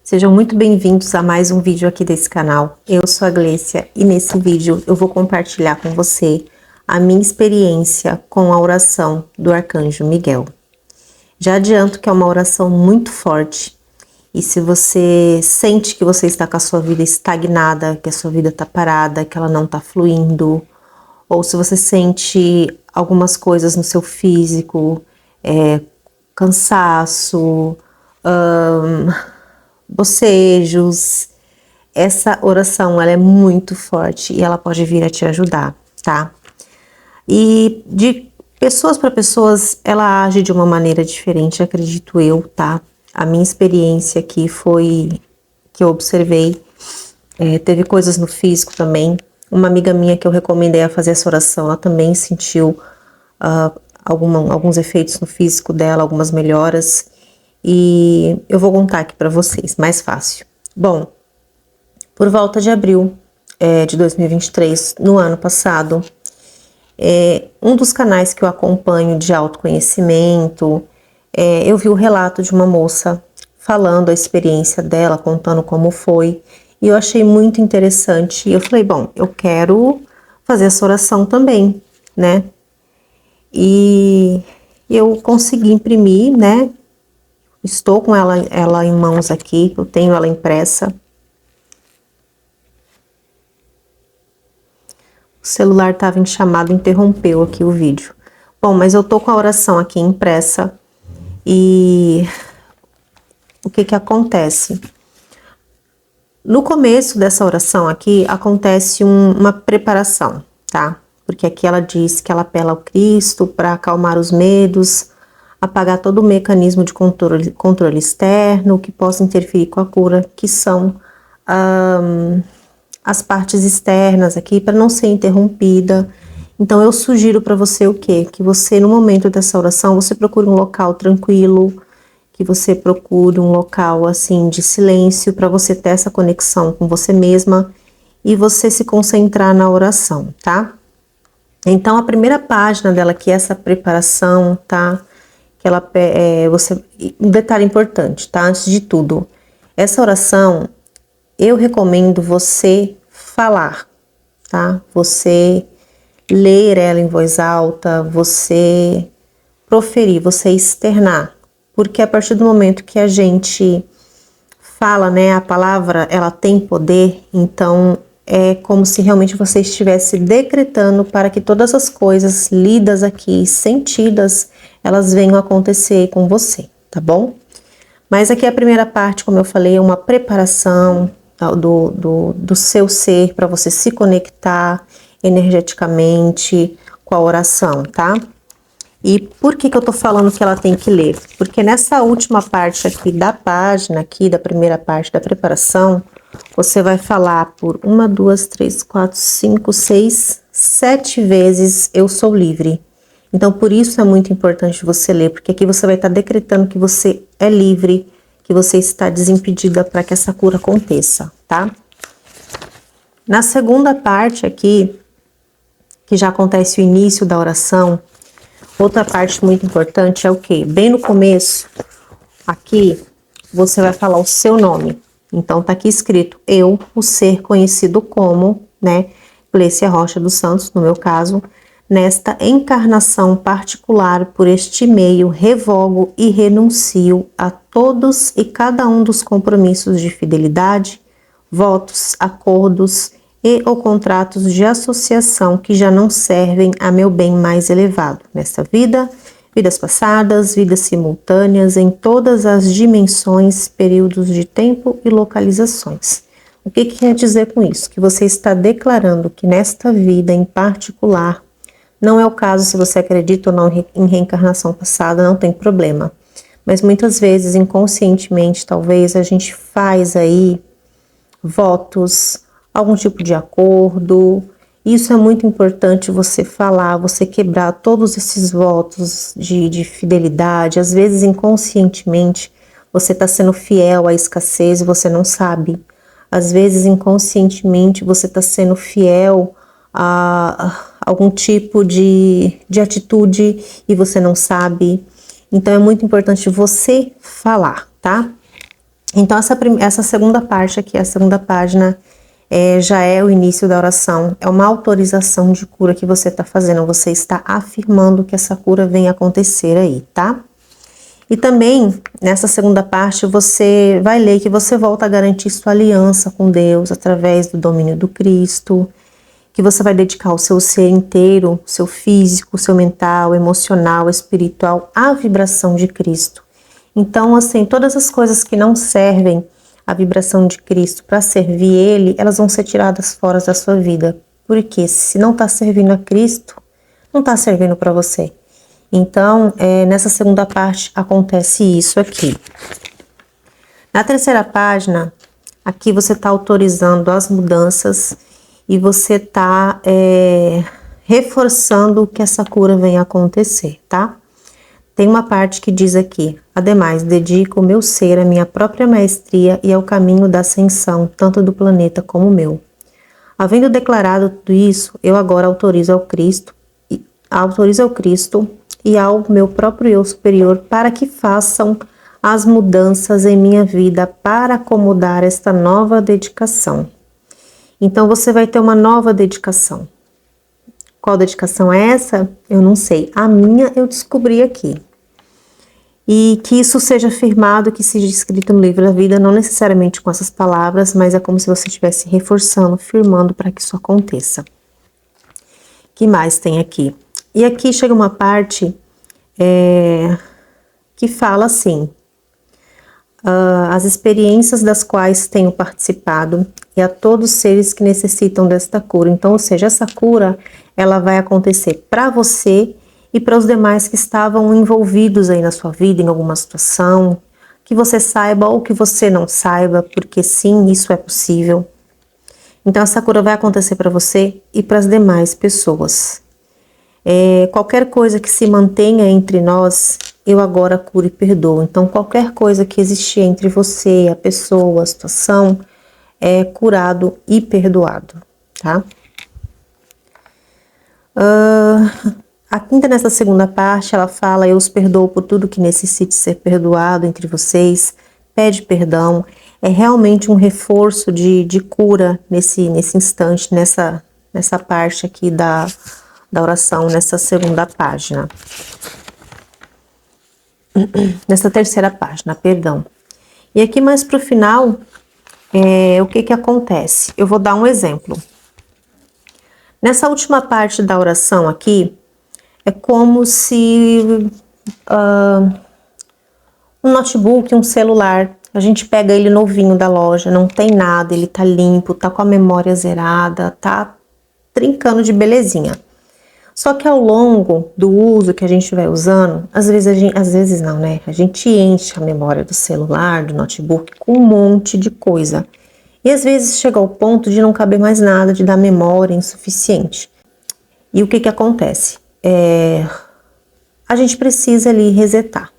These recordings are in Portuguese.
Sejam muito bem-vindos a mais um vídeo aqui desse canal. Eu sou a Glécia e nesse vídeo eu vou compartilhar com você a minha experiência com a oração do Arcanjo Miguel. Já adianto que é uma oração muito forte e se você sente que você está com a sua vida estagnada, que a sua vida está parada, que ela não está fluindo, ou se você sente algumas coisas no seu físico, cansaço, bocejos, essa oração ela é muito forte e ela pode vir a te ajudar, tá? E de pessoas para pessoas ela age de uma maneira diferente, acredito eu, tá? A minha experiência aqui foi que eu observei, teve coisas no físico também. Uma amiga minha que eu recomendei a fazer essa oração, ela também sentiu alguns efeitos no físico dela, algumas melhoras. E eu vou contar aqui para vocês, mais fácil. Bom, por volta de abril de 2023, no ano passado, um dos canais que eu acompanho de autoconhecimento, eu vi o relato de uma moça falando a experiência dela, contando como foi, e eu achei muito interessante. E eu falei, bom, eu quero fazer essa oração também, né? E eu consegui imprimir, né? Estou com ela em mãos aqui, eu tenho ela impressa. O celular estava em chamada, interrompeu aqui o vídeo. Bom, mas eu tô com a oração aqui impressa e o que que acontece? No começo dessa oração aqui, acontece uma preparação, tá? Porque aqui ela diz que ela apela ao Cristo para acalmar os medos, apagar todo o mecanismo de controle externo que possa interferir com a cura, que são as partes externas aqui, para não ser interrompida. Então eu sugiro para você o quê? Que você, no momento dessa oração, você procure um local tranquilo, que você procure um local assim de silêncio, para você ter essa conexão com você mesma e você se concentrar na oração, tá? Então a primeira página dela aqui é essa preparação, tá? Que ela um detalhe importante, tá? Antes de tudo, essa oração eu recomendo você falar, tá? Você ler ela em voz alta, você proferir, você externar, porque a partir do momento que a gente fala, né, a palavra, ela tem poder, então é como se realmente você estivesse decretando para que todas as coisas lidas aqui, sentidas, elas venham acontecer com você, tá bom? Mas aqui a primeira parte, como eu falei, é uma preparação do seu ser para você se conectar energeticamente com a oração, tá? E por que que eu tô falando que ela tem que ler? Porque nessa última parte aqui da página, aqui da primeira parte da preparação, você vai falar por 1, 2, 3, 4, 5, 6, 7 vezes eu sou livre. Então por isso é muito importante você ler, porque aqui você vai estar decretando que você é livre, que você está desimpedida para que essa cura aconteça, tá? Na segunda parte aqui, que já acontece o início da oração, outra parte muito importante é o quê? Bem no começo, aqui, você vai falar o seu nome. Então, tá aqui escrito, eu, o ser conhecido como, né, Glécia Rocha dos Santos, no meu caso, nesta encarnação particular por este meio, revogo e renuncio a todos e cada um dos compromissos de fidelidade, votos, acordos e ou contratos de associação que já não servem a meu bem mais elevado, nesta vida, vidas passadas, vidas simultâneas, em todas as dimensões, períodos de tempo e localizações. O que quer dizer com isso? Que você está declarando que nesta vida em particular, não é o caso se você acredita ou não em reencarnação passada, não tem problema. Mas muitas vezes, inconscientemente, talvez a gente faz aí votos, algum tipo de acordo. Isso é muito importante você falar, você quebrar todos esses votos de fidelidade. Às vezes, inconscientemente, você está sendo fiel à escassez e você não sabe. Às vezes, inconscientemente, você está sendo fiel a algum tipo de atitude e você não sabe. Então, é muito importante você falar, tá? Então, essa segunda parte aqui, a segunda página, já é o início da oração, é uma autorização de cura que você está fazendo, você está afirmando que essa cura vem acontecer aí, tá? E também, nessa segunda parte, você vai ler que você volta a garantir sua aliança com Deus através do domínio do Cristo, que você vai dedicar o seu ser inteiro, seu físico, seu mental, emocional, espiritual, à vibração de Cristo. Então, assim, todas as coisas que não servem à vibração de Cristo para servir Ele, elas vão ser tiradas fora da sua vida. Porque se não está servindo a Cristo, não está servindo para você. Então, nessa segunda parte acontece isso aqui. Na terceira página, aqui você está autorizando as mudanças e você está reforçando que essa cura venha acontecer, tá? Tem uma parte que diz aqui: ademais, dedico o meu ser à minha própria maestria e ao caminho da ascensão, tanto do planeta como o meu. Havendo declarado tudo isso, eu agora autorizo ao Cristo e ao meu próprio eu superior para que façam as mudanças em minha vida para acomodar esta nova dedicação. Então você vai ter uma nova dedicação. Qual dedicação é essa? Eu não sei. A minha eu descobri aqui. E que isso seja firmado, que seja escrito no livro da vida, não necessariamente com essas palavras, mas é como se você estivesse reforçando, firmando para que isso aconteça. Que mais tem aqui? E aqui chega uma parte que fala assim: as experiências das quais tenho participado e a todos os seres que necessitam desta cura. Então, ou seja, essa cura ela vai acontecer para você e para os demais que estavam envolvidos aí na sua vida, em alguma situação, que você saiba ou que você não saiba, porque sim, isso é possível. Então, essa cura vai acontecer para você e para as demais pessoas. Qualquer coisa que se mantenha entre nós, eu agora curo e perdoo. Então, qualquer coisa que existia entre você, a pessoa, a situação, é curado e perdoado, tá? Ainda nessa segunda parte, ela fala: eu os perdoo por tudo que necessite ser perdoado entre vocês, pede perdão. É realmente um reforço de cura nesse instante, nessa parte aqui da oração, nessa segunda página. Nessa terceira página, perdão. E aqui mais pro final, o que acontece? Eu vou dar um exemplo. Nessa última parte da oração aqui, é como se um notebook, um celular, a gente pega ele novinho da loja, não tem nada, ele tá limpo, tá com a memória zerada, tá trincando de belezinha. Só que ao longo do uso que a gente vai usando, às vezes não, né? A gente enche a memória do celular, do notebook com um monte de coisa. E às vezes chega ao ponto de não caber mais nada, de dar memória insuficiente. E o que acontece? A gente precisa ali resetar.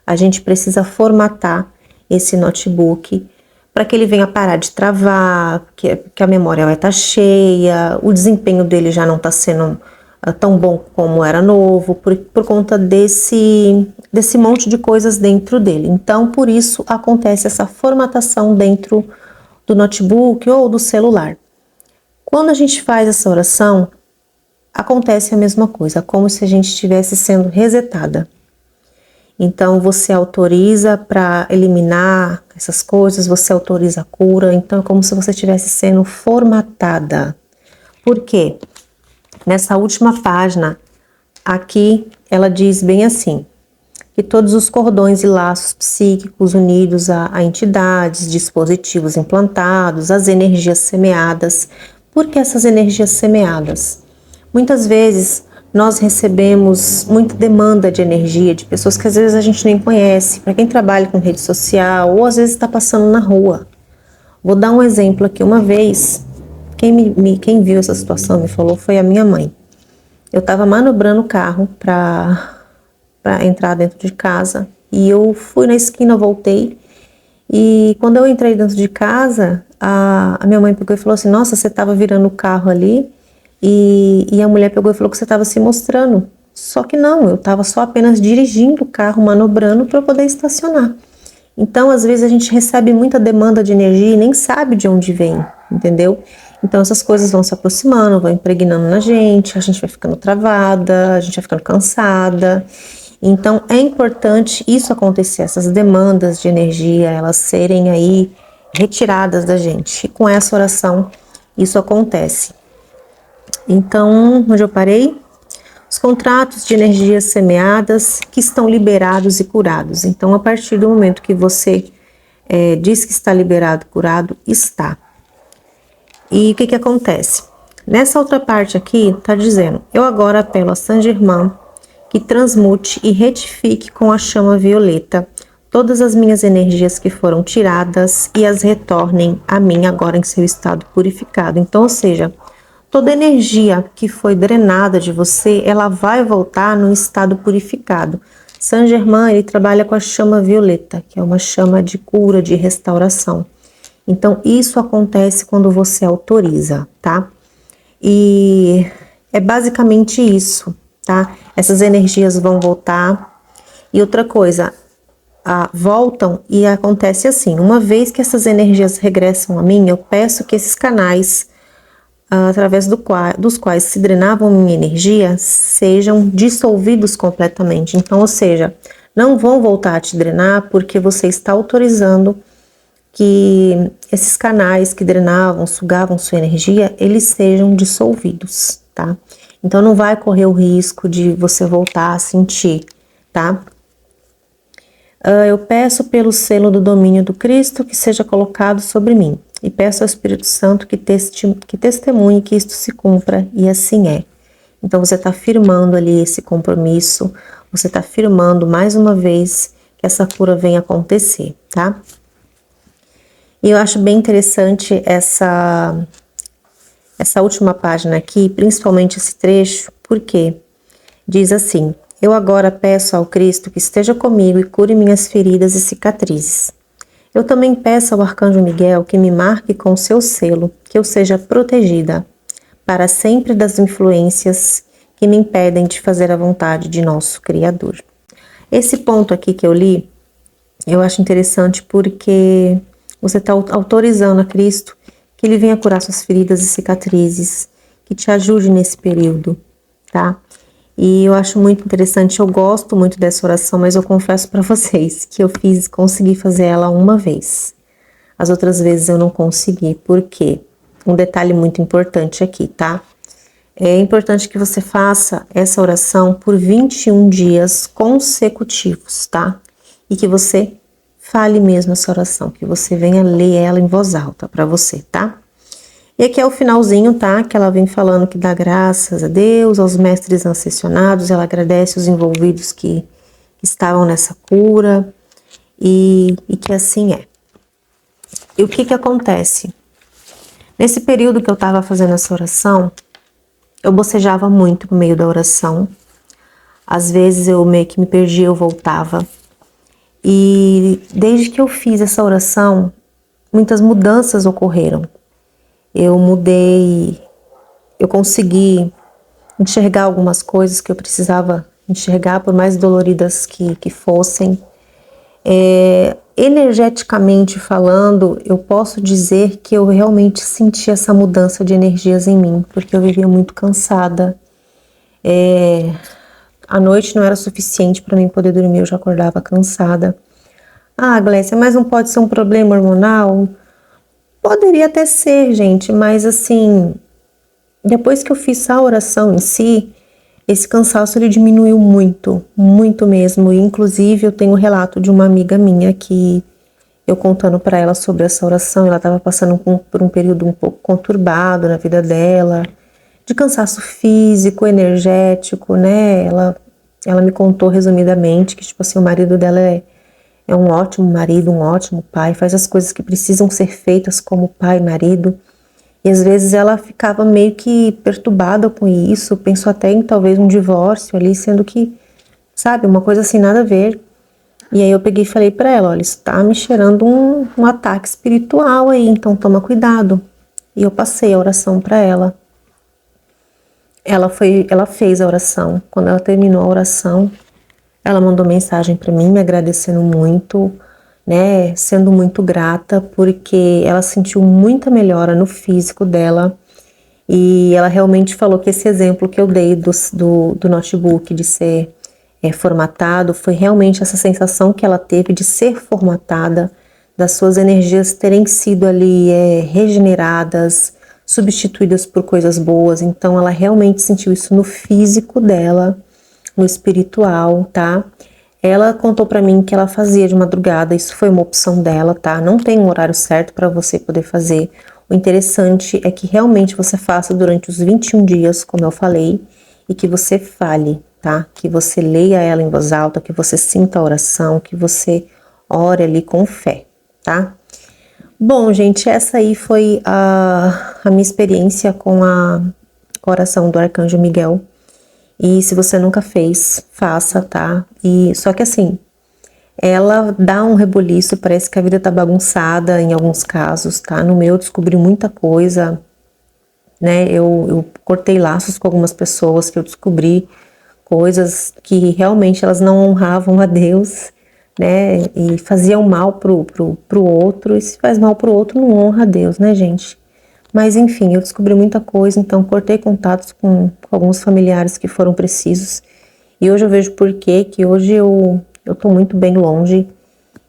A gente precisa formatar esse notebook para que ele venha parar de travar, que a memória vai estar cheia, o desempenho dele já não está sendo tão bom como era novo, por conta desse monte de coisas dentro dele. Então, por isso acontece essa formatação dentro do notebook ou do celular. Quando a gente faz essa oração, acontece a mesma coisa, como se a gente estivesse sendo resetada. Então, você autoriza para eliminar essas coisas, você autoriza a cura, então é como se você estivesse sendo formatada. Por quê? Nessa última página, aqui, ela diz bem assim: que todos os cordões e laços psíquicos unidos a entidades, dispositivos implantados, as energias semeadas. Por que essas energias semeadas? Muitas vezes nós recebemos muita demanda de energia de pessoas que às vezes a gente nem conhece, para quem trabalha com rede social ou às vezes está passando na rua. Vou dar um exemplo aqui. Uma vez, quem viu essa situação me falou foi a minha mãe. Eu estava manobrando o carro para entrar dentro de casa e eu fui na esquina, voltei e quando eu entrei dentro de casa, a minha mãe pegou e falou assim: nossa, você estava virando o carro ali e a mulher pegou e falou que você estava se mostrando. Só que não, eu estava só apenas dirigindo o carro, manobrando para poder estacionar. Então, às vezes a gente recebe muita demanda de energia e nem sabe de onde vem, entendeu? Então, essas coisas vão se aproximando, vão impregnando na gente, a gente vai ficando travada, a gente vai ficando cansada. Então, é importante isso acontecer, essas demandas de energia, elas serem aí retiradas da gente. E com essa oração, isso acontece. Então, onde eu parei? Os contratos de energias semeadas que estão liberados e curados. Então, a partir do momento que você diz que está liberado, curado, está. E o que acontece? Nessa outra parte aqui, está dizendo: eu agora apelo a Saint Germain que transmute e retifique com a chama violeta todas as minhas energias que foram tiradas e as retornem a mim agora em seu estado purificado. Então, ou seja, toda energia que foi drenada de você, ela vai voltar no estado purificado. Saint Germain, ele trabalha com a chama violeta, que é uma chama de cura, de restauração. Então, isso acontece quando você autoriza, tá? E é basicamente isso, tá? Essas energias vão voltar. E outra coisa, voltam e acontece assim: uma vez que essas energias regressam a mim, eu peço que esses canais, através dos quais se drenavam minha energia, sejam dissolvidos completamente. Então, ou seja, não vão voltar a te drenar porque você está autorizando que esses canais que drenavam, sugavam sua energia, eles sejam dissolvidos, tá? Então não vai correr o risco de você voltar a sentir, tá? Eu peço pelo selo do domínio do Cristo que seja colocado sobre mim, e peço ao Espírito Santo que testemunhe que isto se cumpra, e assim é. Então você está firmando ali esse compromisso, você está firmando mais uma vez que essa cura venha acontecer, tá? E eu acho bem interessante essa última página aqui, principalmente esse trecho, porque diz assim: eu agora peço ao Cristo que esteja comigo e cure minhas feridas e cicatrizes. Eu também peço ao Arcanjo Miguel que me marque com seu selo, que eu seja protegida para sempre das influências que me impedem de fazer a vontade de nosso Criador. Esse ponto aqui que eu li, eu acho interessante porque você está autorizando a Cristo que Ele venha curar suas feridas e cicatrizes, que te ajude nesse período, tá? E eu acho muito interessante, eu gosto muito dessa oração, mas eu confesso para vocês que eu consegui fazer ela uma vez. As outras vezes eu não consegui, por quê? Um detalhe muito importante aqui, tá? É importante que você faça essa oração por 21 dias consecutivos, tá? E que você fale mesmo essa oração, que você venha ler ela em voz alta para você, tá? E aqui é o finalzinho, tá? Que ela vem falando que dá graças a Deus, aos mestres ascensionados, ela agradece os envolvidos que estavam nessa cura e que assim é. E o que acontece? Nesse período que eu estava fazendo essa oração, eu bocejava muito no meio da oração. Às vezes eu meio que me perdia, eu voltava. E desde que eu fiz essa oração, muitas mudanças ocorreram. Eu mudei, eu consegui enxergar algumas coisas que eu precisava enxergar, por mais doloridas que fossem. Energeticamente falando, eu posso dizer que eu realmente senti essa mudança de energias em mim, porque eu vivia muito cansada. A noite não era suficiente para mim poder dormir, eu já acordava cansada. Ah, Glécia, mas não pode ser um problema hormonal? Poderia até ser, gente, mas assim, depois que eu fiz a oração em si, esse cansaço ele diminuiu muito, muito mesmo. E, inclusive, eu tenho um relato de uma amiga minha que eu contando para ela sobre essa oração, ela estava passando por um período um pouco conturbado na vida dela, de cansaço físico, energético, né? Ela me contou resumidamente que, tipo assim, o marido dela é um ótimo marido, um ótimo pai, faz as coisas que precisam ser feitas como pai e marido. E às vezes ela ficava meio que perturbada com isso, pensou até em talvez um divórcio ali, sendo que, sabe, uma coisa assim nada a ver. E aí eu peguei e falei pra ela, olha, isso tá me cheirando um ataque espiritual aí, então toma cuidado. E eu passei a oração pra ela. Ela fez a oração. Quando ela terminou a oração, ela mandou mensagem pra mim, me agradecendo muito, né, sendo muito grata, porque ela sentiu muita melhora no físico dela, e ela realmente falou que esse exemplo que eu dei do notebook de ser formatado, foi realmente essa sensação que ela teve de ser formatada, das suas energias terem sido ali regeneradas, substituídas por coisas boas. Então ela realmente sentiu isso no físico dela, no espiritual, tá? Ela contou pra mim que ela fazia de madrugada, isso foi uma opção dela, tá? Não tem um horário certo para você poder fazer. O interessante é que realmente você faça durante os 21 dias, como eu falei, e que você fale, tá? Que você leia ela em voz alta, que você sinta a oração, que você ore ali com fé, tá? Bom, gente, essa aí foi a minha experiência com a oração do Arcanjo Miguel. E se você nunca fez, faça, tá? E só que assim, ela dá um rebuliço, parece que a vida tá bagunçada em alguns casos, tá? No meu eu descobri muita coisa, né? Eu cortei laços com algumas pessoas que eu descobri coisas que realmente elas não honravam a Deus, né? E faziam mal pro outro, e se faz mal pro outro não honra a Deus, né, gente? Mas enfim, eu descobri muita coisa, então cortei contatos com alguns familiares que foram precisos. E hoje eu vejo por quê, que hoje eu tô muito bem longe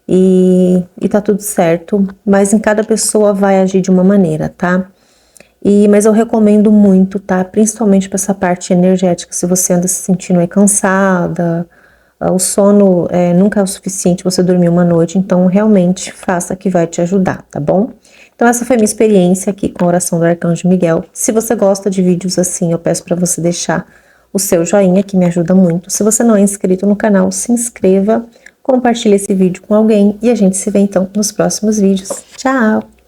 e tá tudo certo. Mas em cada pessoa vai agir de uma maneira, tá? Mas eu recomendo muito, tá? Principalmente para essa parte energética, se você anda se sentindo aí cansada, o sono nunca é o suficiente você dormir uma noite, então realmente faça que vai te ajudar, tá bom? Então essa foi minha experiência aqui com a oração do Arcanjo Miguel. Se você gosta de vídeos assim, eu peço para você deixar o seu joinha, que me ajuda muito. Se você não é inscrito no canal, se inscreva, compartilhe esse vídeo com alguém e a gente se vê então nos próximos vídeos. Tchau!